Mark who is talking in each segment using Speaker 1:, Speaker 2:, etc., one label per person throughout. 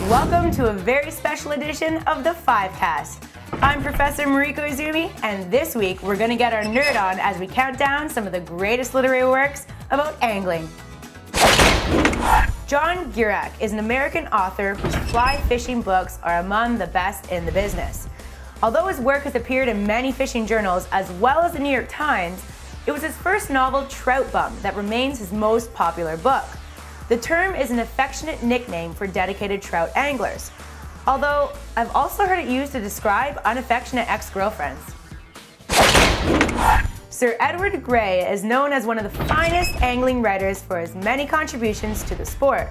Speaker 1: Welcome to a very special edition of the 5CAST. I'm Professor Mariko Izumi, and this week we're going to get our nerd on as we count down some of the greatest literary works about angling. John Gierach is an American author whose fly fishing books are among the best in the business. Although his work has appeared in many fishing journals as well as the New York Times, it was his first novel, Trout Bum, that remains his most popular book. The term is an affectionate nickname for dedicated trout anglers, although I've also heard it used to describe unaffectionate ex-girlfriends. Sir Edward Grey is known as one of the finest angling writers for his many contributions to the sport,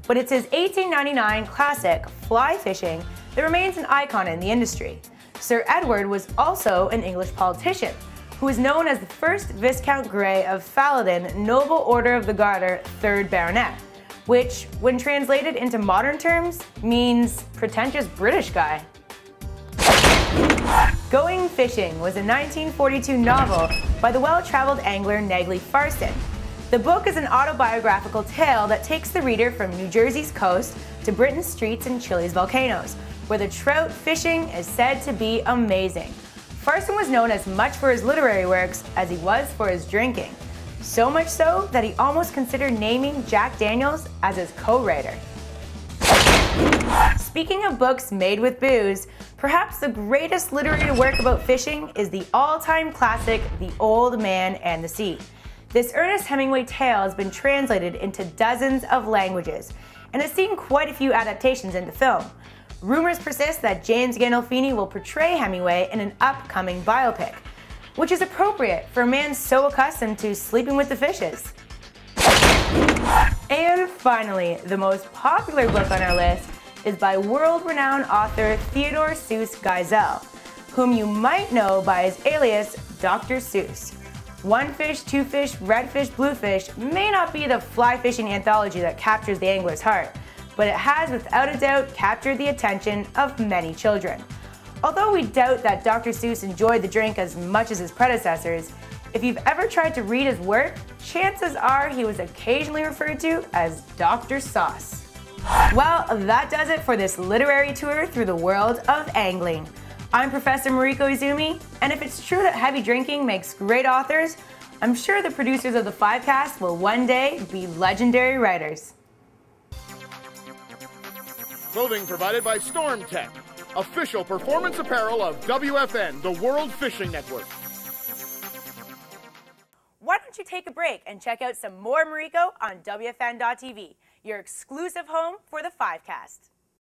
Speaker 1: but it's his 1899 classic, Fly Fishing, that remains an icon in the industry. Sir Edward was also an English politician, who is known as the first Viscount Grey of Falodin, Noble Order of the Garter, 3rd Baronet, which, when translated into modern terms, means pretentious British guy. Going Fishing was a 1942 novel by the well-traveled angler Negley Farson. The book is an autobiographical tale that takes the reader from New Jersey's coast to Britain's streets and Chile's volcanoes, where the trout fishing is said to be amazing. Farson was known as much for his literary works as he was for his drinking, so much so that he almost considered naming Jack Daniels as his co-writer. Speaking of books made with booze, perhaps the greatest literary work about fishing is the all-time classic, The Old Man and the Sea. This Ernest Hemingway tale has been translated into dozens of languages and has seen quite a few adaptations into film. Rumors persist that James Gandolfini will portray Hemingway in an upcoming biopic, which is appropriate for a man so accustomed to sleeping with the fishes. And finally, the most popular book on our list is by world-renowned author Theodore Seuss Geisel, whom you might know by his alias Dr. Seuss. One Fish, Two Fish, Red Fish, Blue Fish may not be the fly fishing anthology that captures the angler's heart, but it has without a doubt captured the attention of many children. Although we doubt that Dr. Seuss enjoyed the drink as much as his predecessors, if you've ever tried to read his work, chances are he was occasionally referred to as Dr. Sauce. Well, that does it for this literary tour through the world of angling. I'm Professor Mariko Izumi, and if it's true that heavy drinking makes great authors, I'm sure the producers of the 5CAST will one day be legendary writers.
Speaker 2: Clothing provided by Storm Tech, official performance apparel of WFN, the World Fishing Network.
Speaker 1: Why don't you take a break and check out some more Mariko on WFN.tv, your exclusive home for the 5CAST.